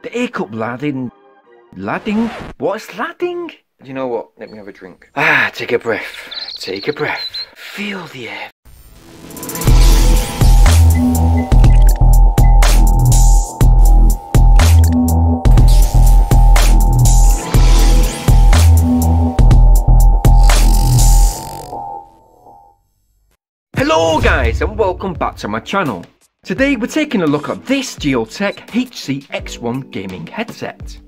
The A-cup ladding? What is ladding? You know what? Let me have a drink. Take a breath. Take a breath. Feel the air. Hello guys and welcome back to my channel. Today we're taking a look at this Gioteck HCX1 gaming headset.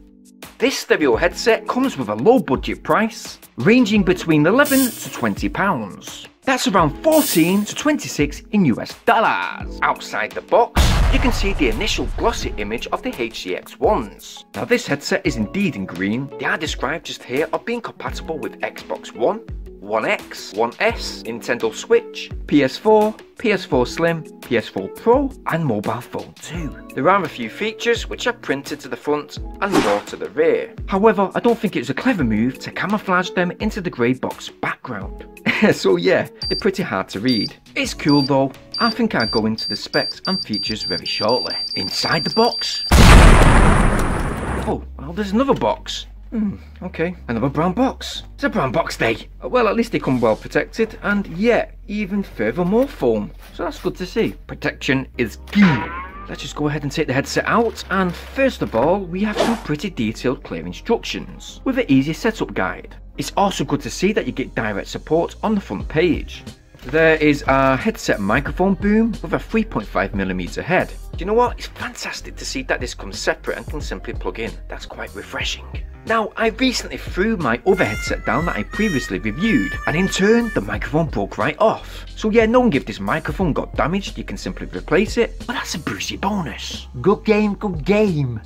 This stereo headset comes with a low budget price, ranging between £11 to £20. That's around 14 to 26 in US dollars. Outside the box, you can see the initial glossy image of the HCX1s. Now this headset is indeed in green. They are described just here of being compatible with Xbox One, One X, One S, Nintendo Switch, PS4, PS4 Slim, PS4 Pro and mobile phone too. There are a few features which are printed to the front and more to the rear. However, I don't think it was a clever move to camouflage them into the grey box background. So yeah, they're pretty hard to read. It's cool though. I think I'll go into the specs and features very shortly. Inside the box. Oh, well there's another box. Okay, another brown box. It's a brown box day. Well, at least they come well protected and yet even furthermore foam. So that's good to see. Protection is key. Let's just go ahead and take the headset out, and first of all we have some pretty detailed clear instructions with an easy setup guide. It's also good to see that you get direct support on the front page. There is a headset microphone boom with a 3.5mm head. Do you know what? It's fantastic to see that this comes separate and can simply plug in. That's quite refreshing. Now, I recently threw my other headset down that I previously reviewed, and in turn, the microphone broke right off. So yeah, no one if this microphone got damaged, you can simply replace it, but that's a Brucey bonus. Good game, good game.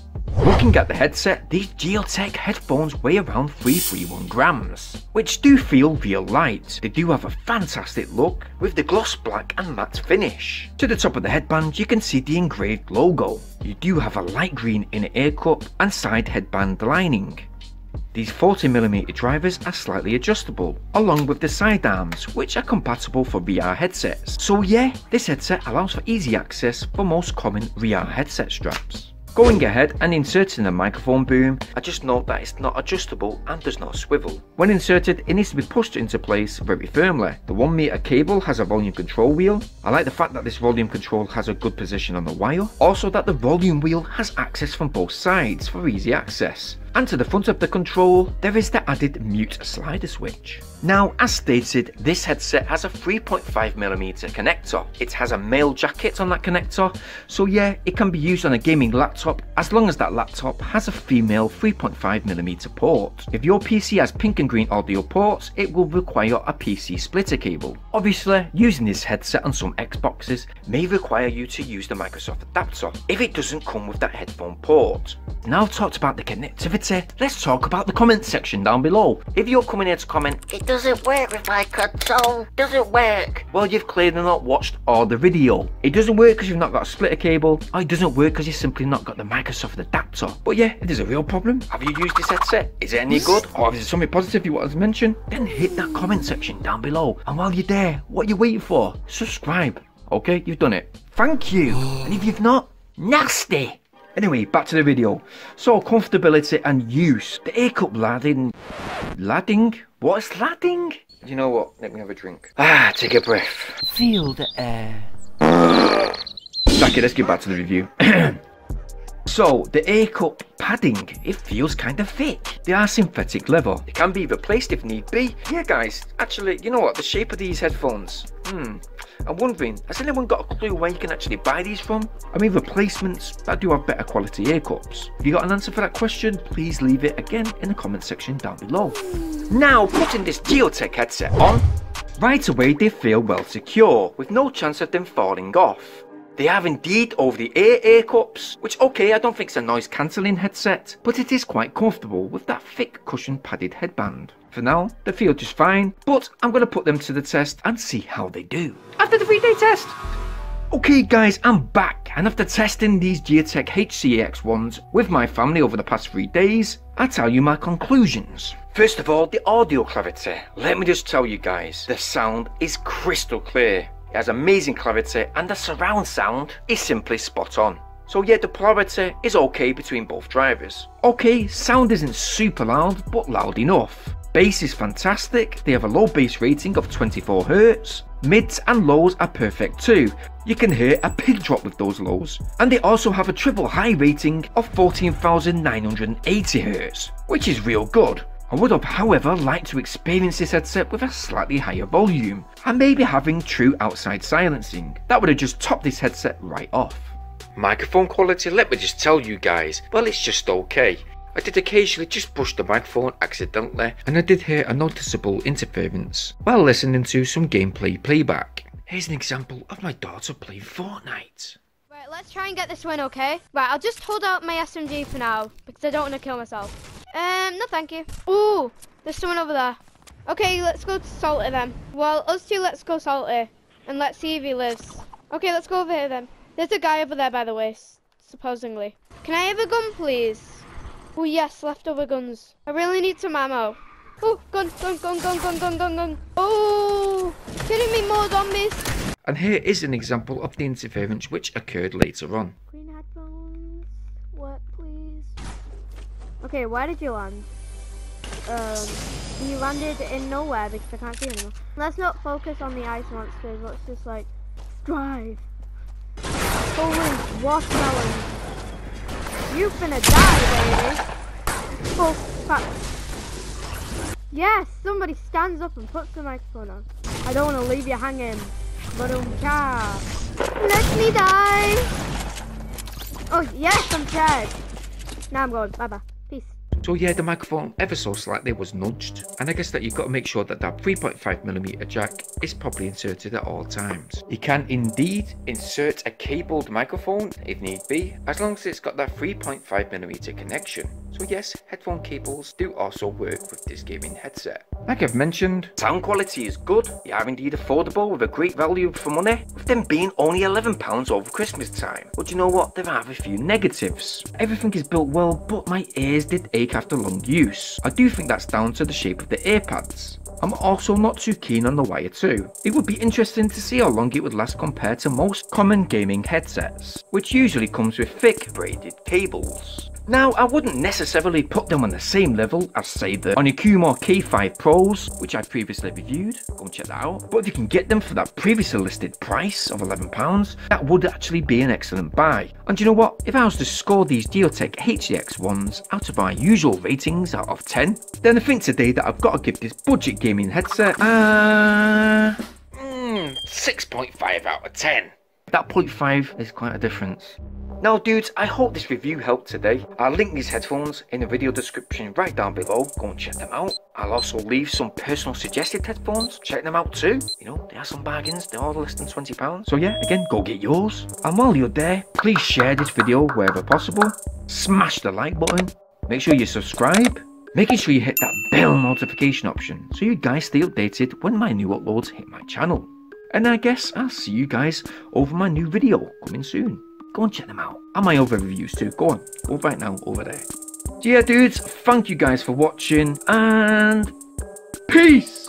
Looking at the headset, these Gioteck headphones weigh around 331 grams, which do feel real light. They do have a fantastic look, with the gloss black and matte finish. To the top of the headband, you can see the engraved logo. You do have a light green inner ear cup and side headband lining. These 40mm drivers are slightly adjustable, along with the side arms, which are compatible for VR headsets. So yeah, this headset allows for easy access for most common VR headset straps. Going ahead and inserting the microphone boom, I just note that it's not adjustable and does not swivel. When inserted, it needs to be pushed into place very firmly. The 1m cable has a volume control wheel. I like the fact that this volume control has a good position on the wire. Also that the volume wheel has access from both sides for easy access. And to the front of the control, there is the added mute slider switch. Now, as stated, this headset has a 3.5mm connector. It has a male jacket on that connector, so yeah, it can be used on a gaming laptop as long as that laptop has a female 3.5mm port. If your PC has pink and green audio ports, it will require a PC splitter cable. Obviously, using this headset on some Xboxes may require you to use the Microsoft adapter if it doesn't come with that headphone port. Now I've talked about the connectivity, let's talk about the comment section down below. If you're coming here to comment, it doesn't work with my console, doesn't work, well, you've clearly not watched all the video. It doesn't work because you've not got a splitter cable, or it doesn't work because you've simply not got the Microsoft adapter. But yeah, it is a real problem. Have you used this headset? Is it any good? Or is it something positive you want to mention? Then hit that comment section down below. And while you're there, what are you waiting for? Subscribe. Okay, you've done it. Thank you. And if you've not, nasty. Anyway, back to the video. So, comfortability and use. The A-cup ladding? What is ladding? You know what? Let me have a drink. Take a breath. Feel the air. Okay, let's get back to the review. So, the A-cup padding, it feels kind of thick. They are synthetic leather. They can be replaced if need be. Yeah guys, actually, you know what? The shape of these headphones. I'm wondering, has anyone got a clue where you can actually buy these from? I mean, replacements that do have better quality ear cups. If you got an answer for that question, please leave it again in the comment section down below. Now, putting this Gioteck headset on, right away they feel well secure, with no chance of them falling off. They have indeed over-the-ear ear cups, which okay, I don't think it's a noise cancelling headset, but it is quite comfortable with that thick cushion padded headband. For now, they feel just fine, but I'm going to put them to the test and see how they do. After the 3-day test! Okay guys, I'm back, and after testing these Gioteck HCX1s with my family over the past 3 days, I tell you my conclusions. First of all, the audio clarity. Let me just tell you guys, the sound is crystal clear. It has amazing clarity and the surround sound is simply spot on. So yeah, the polarity is okay between both drivers. Okay, sound isn't super loud, but loud enough. Bass is fantastic, they have a low bass rating of 24Hz. Mids and lows are perfect too. You can hear a pig drop with those lows. And they also have a triple high rating of 14,980Hz, which is real good. I would have however liked to experience this headset with a slightly higher volume, and maybe having true outside silencing. That would have just topped this headset right off. Microphone quality, let me just tell you guys, well, it's just okay. I did occasionally just brush the microphone accidentally, and I did hear a noticeable interference while listening to some gameplay playback. Here's an example of my daughter playing Fortnite. Right, let's try and get this win, okay? Right, I'll just hold out my SMG for now, because I don't want to kill myself. No thank you. Ooh, there's someone over there. Okay, let's go to Salty then. Well, us two, let's go Salty, and let's see if he lives. Okay, let's go over here then. There's a guy over there, by the way, supposedly. Can I have a gun, please? Oh yes, leftover guns. I really need some ammo. Oh, gun. Oh, kidding me, more zombies. And here is an example of the interference which occurred later on. Green headphones, what please? Okay, where did you land? You landed in nowhere because I can't see anymore. Let's not focus on the ice monsters, let's just like, drive. Holy watermelon. You finna die, baby. Oh, crap. Yes, somebody stands up and puts the microphone on. I don't want to leave you hanging. But let me die. Oh, yes, I'm dead. Now I'm going. Bye-bye. Peace. So yeah, the microphone ever so slightly was nudged, and I guess that you've got to make sure that that 3.5mm jack is properly inserted at all times. You can indeed insert a cabled microphone if need be, as long as it's got that 3.5mm connection. So yes, headphone cables do also work with this gaming headset. Like I've mentioned, sound quality is good, they are indeed affordable with a great value for money, with them being only £11 over Christmas time. But you know what, there are a few negatives. Everything is built well, but my ears did ache after long use. I do think that's down to the shape of the ear pads. I'm also not too keen on the wire too. It would be interesting to see how long it would last compared to most common gaming headsets, which usually comes with thick braided cables. Now, I wouldn't necessarily put them on the same level as, say, the Onikuma K5 Pros, which I previously reviewed. Go and check that out. But if you can get them for that previously listed price of £11, that would actually be an excellent buy. And you know what? If I was to score these Gioteck HCX1s out of my usual ratings out of 10, then I think today that I've got to give this budget gaming headset 6.5 out of 10. That 0.5 is quite a difference. Now dudes, I hope this review helped today. I'll link these headphones in the video description right down below. Go and check them out. I'll also leave some personal suggested headphones. Check them out too. You know, they are some bargains. They're all less than £20. So yeah, again, go get yours. And while you're there, please share this video wherever possible. Smash the like button. Make sure you subscribe. Making sure you hit that bell notification option so you guys stay updated when my new uploads hit my channel. And I guess I'll see you guys over my new video coming soon. Go and check them out. And my other reviews too. Go on. Go right now over there. So yeah dudes, thank you guys for watching and peace!